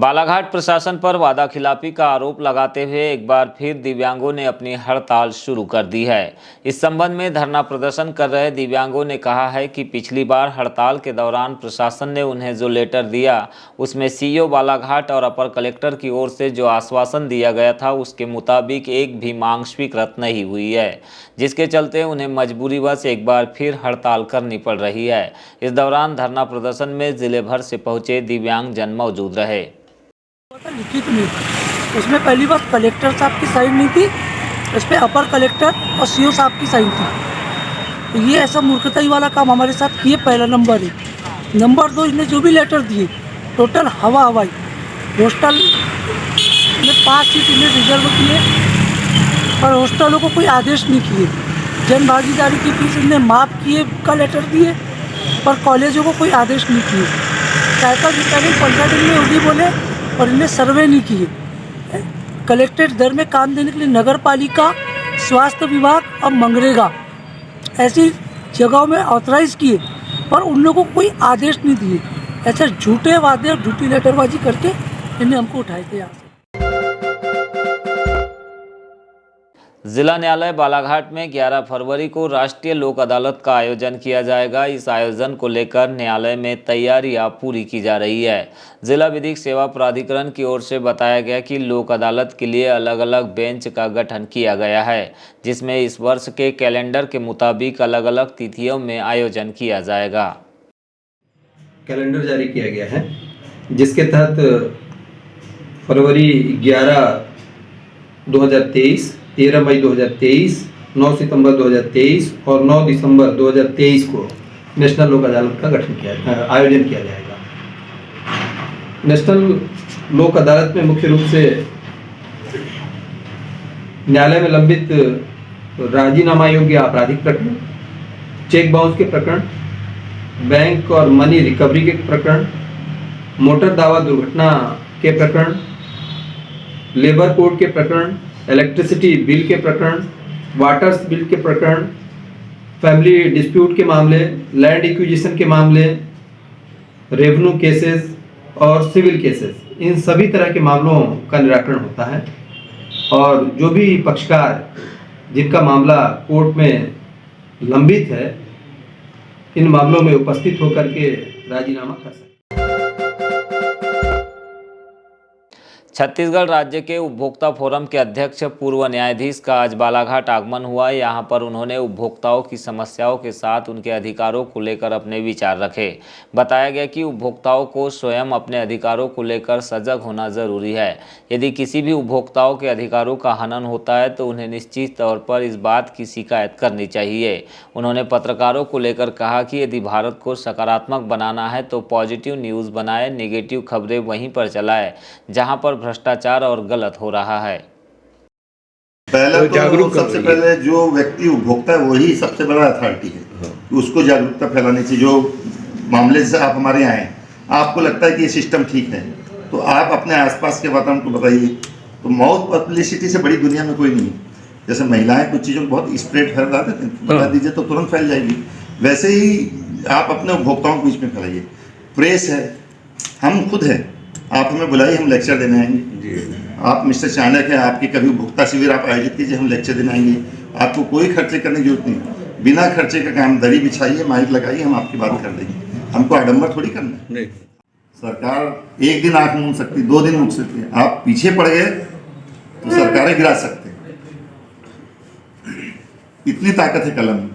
बालाघाट प्रशासन पर वादाखिलाफी का आरोप लगाते हुए एक बार फिर दिव्यांगों ने अपनी हड़ताल शुरू कर दी है। इस संबंध में धरना प्रदर्शन कर रहे दिव्यांगों ने कहा है कि पिछली बार हड़ताल के दौरान प्रशासन ने उन्हें जो लेटर दिया उसमें सीईओ बालाघाट और अपर कलेक्टर की ओर से जो आश्वासन दिया गया था उसके मुताबिक एक भी मांग स्वीकृत नहीं हुई है, जिसके चलते उन्हें मजबूरीवश एक बार फिर हड़ताल करनी पड़ रही है। इस दौरान धरना प्रदर्शन में जिले भर से पहुंचे दिव्यांगजन मौजूद रहे। लिखित में उसमें पहली बात कलेक्टर साहब की साइन नहीं थी, उस पर अपर कलेक्टर और सीओ साहब की साइन थी। तो ये ऐसा मूर्खताई वाला काम हमारे साथ किए, पहला नंबर है। नंबर दो, इन्हें जो भी लेटर दिए टोटल हवाई हॉस्टल में 5 सीट इन्हें रिजर्व किए और हॉस्टलों को कोई आदेश नहीं किए। जन भागीदारी की फीस इन्हें माफ़ किए का लेटर दिए पर कॉलेजों को कोई आदेश नहीं किए। साइकिल रिपेयरिंग 15 दिन में होगी बोले और इन्हें सर्वे नहीं किए। कलेक्ट्रेट दर में काम देने के लिए नगर पालिका, स्वास्थ्य विभाग और मनरेगा ऐसी जगहों में ऑथराइज किए पर उन लोगों को कोई आदेश नहीं दिए। ऐसे झूठे वादे और झूठी लेटरबाजी करके इन्हें हमको उठाए थे यहाँ से। जिला न्यायालय बालाघाट में 11 फरवरी को राष्ट्रीय लोक अदालत का आयोजन किया जाएगा। इस आयोजन को लेकर न्यायालय में तैयारियां पूरी की जा रही है। जिला विधिक सेवा प्राधिकरण की ओर से बताया गया कि लोक अदालत के लिए अलग अलग बेंच का गठन किया गया है, जिसमें इस वर्ष के कैलेंडर के मुताबिक अलग अलग तिथियों में आयोजन किया जाएगा। कैलेंडर जारी किया गया है जिसके तहत फरवरी 11, 2023, 13 मई 2023, 9 सितंबर 2023 और 9 दिसंबर 2023 को नेशनल लोक अदालत का आयोजन किया जाएगा। नेशनल लोक अदालत में मुख्य रूप से न्यायालय में लंबित राजीनामा योग्य आपराधिक प्रकरण, चेक बाउंस के प्रकरण, बैंक और मनी रिकवरी के प्रकरण, मोटर दावा दुर्घटना के प्रकरण, लेबर कोड के प्रकरण, इलेक्ट्रिसिटी बिल के प्रकरण, वाटर्स बिल के प्रकरण, फैमिली डिस्प्यूट के मामले, लैंड एक्विजिशन के मामले, रेवेन्यू केसेस और सिविल केसेस, इन सभी तरह के मामलों का निराकरण होता है। और जो भी पक्षकार जिनका मामला कोर्ट में लंबित है, इन मामलों में उपस्थित होकर के राजीनामा कर सकते हैं। छत्तीसगढ़ राज्य के उपभोक्ता फोरम के अध्यक्ष पूर्व न्यायाधीश का आज बालाघाट आगमन हुआ। यहां पर उन्होंने उपभोक्ताओं की समस्याओं के साथ उनके अधिकारों को लेकर अपने विचार रखे। बताया गया कि उपभोक्ताओं को स्वयं अपने अधिकारों को लेकर सजग होना जरूरी है। यदि किसी भी उपभोक्ताओं के अधिकारों का हनन होता है तो उन्हें निश्चित तौर पर इस बात की शिकायत करनी चाहिए। उन्होंने पत्रकारों को लेकर कहा कि यदि भारत को सकारात्मक बनाना है तो पॉजिटिव न्यूज़ बनाए, नेगेटिव खबरें वहीं पर चलाए जहां पर भ्रष्टाचार और गलत हो रहा है। पहला तो सबसे पहले जो व्यक्ति उपभोक्ता है वही सबसे बड़ा अथॉरिटी है। उसको जागरूकता फैलानी चाहिए। जो मामले से आप हमारे यहाँ आए, आपको लगता है कि ये सिस्टम ठीक है तो आप अपने आसपास के वातावरण को बताइए। तो माउथ पब्लिसिटी से बड़ी दुनिया में कोई नहीं। जैसे महिलाएं कुछ चीज़ों को बहुत स्प्रेड फैला देते हैं, बता दीजिए तो तुरंत फैल जाएगी। वैसे ही आप अपने उपभोक्ताओं के बीच में फैलाइए। प्रेस है, हम खुद हैं, आप हमें बुलाइए, हम लेक्चर देने आएंगे। आप मिस्टर चाणक्य है, आपकी कभी उपभोक्ता शिविर आप आयोजित कीजिए, हम लेक्चर देने आएंगे। आपको कोई खर्चे करने की जरूरत नहीं, बिना खर्चे का काम, दरी बिछाइए, माइक लगाइए, हम आपकी बात कर देंगे। हमको आडंबर थोड़ी करना है। सरकार एक दिन आंख मूंद सकती, 2 दिन मूंद सकती है। आप पीछे पड़ गए तो सरकारें गिरा सकते हैं। इतनी ताकत है कलम में।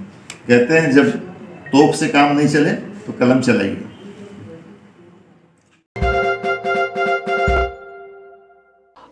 कहते हैं जब तोप से काम नहीं चले तो कलम चलाइए।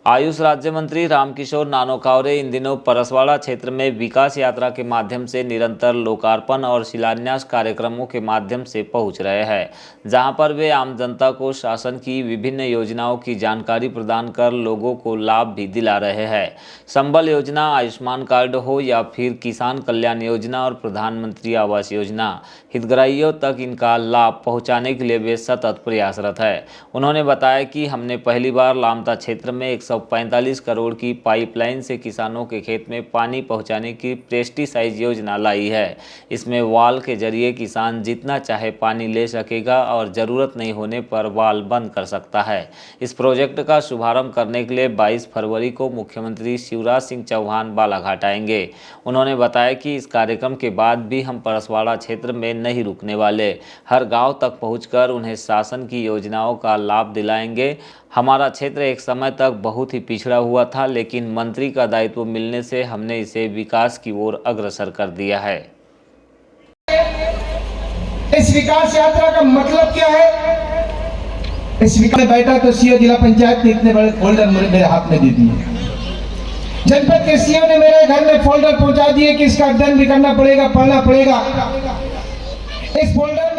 आयुष राज्य मंत्री रामकिशोर नानोकावरे इन दिनों परसवाड़ा क्षेत्र में विकास यात्रा के माध्यम से निरंतर लोकार्पण और शिलान्यास कार्यक्रमों के माध्यम से पहुंच रहे हैं, जहां पर वे आम जनता को शासन की विभिन्न योजनाओं की जानकारी प्रदान कर लोगों को लाभ भी दिला रहे हैं। संबल योजना, आयुष्मान कार्ड हो या फिर किसान कल्याण योजना और प्रधानमंत्री आवास योजना, हितग्राहियों तक इनका लाभ पहुँचाने के लिए वे सतत प्रयासरत है। उन्होंने बताया कि हमने पहली बार लामता क्षेत्र में 100 145 करोड़ की पाइपलाइन से किसानों के खेत में पानी पहुंचाने की पेस्टिसाइड योजना लाई है। इसमें वाल के जरिए किसान जितना चाहे पानी ले सकेगा और ज़रूरत नहीं होने पर वाल बंद कर सकता है। इस प्रोजेक्ट का शुभारंभ करने के लिए 22 फरवरी को मुख्यमंत्री शिवराज सिंह चौहान बालाघाट आएंगे। उन्होंने बताया कि इस कार्यक्रम के बाद भी हम परसवाड़ा क्षेत्र में नहीं रुकने वाले, हर गाँव तक पहुँचकर उन्हें शासन की योजनाओं का लाभ दिलाएंगे। हमारा क्षेत्र एक समय तक बहुत ही पिछड़ा हुआ था, लेकिन मंत्री का दायित्व मिलने से हमने इसे विकास की ओर अग्रसर कर दिया है। इस विकास यात्रा का मतलब क्या है? इस विकास में बैठा तो सीओ जिला पंचायत ने इतने बड़े फोल्डर मेरे हाथ में दे दिए। जनपद के सीओ ने मेरे घर में फोल्डर पहुंचा दिए कि इसका अध्ययन भी करना पड़ेगा, पढ़ना पड़ेगा। इस फोल्डर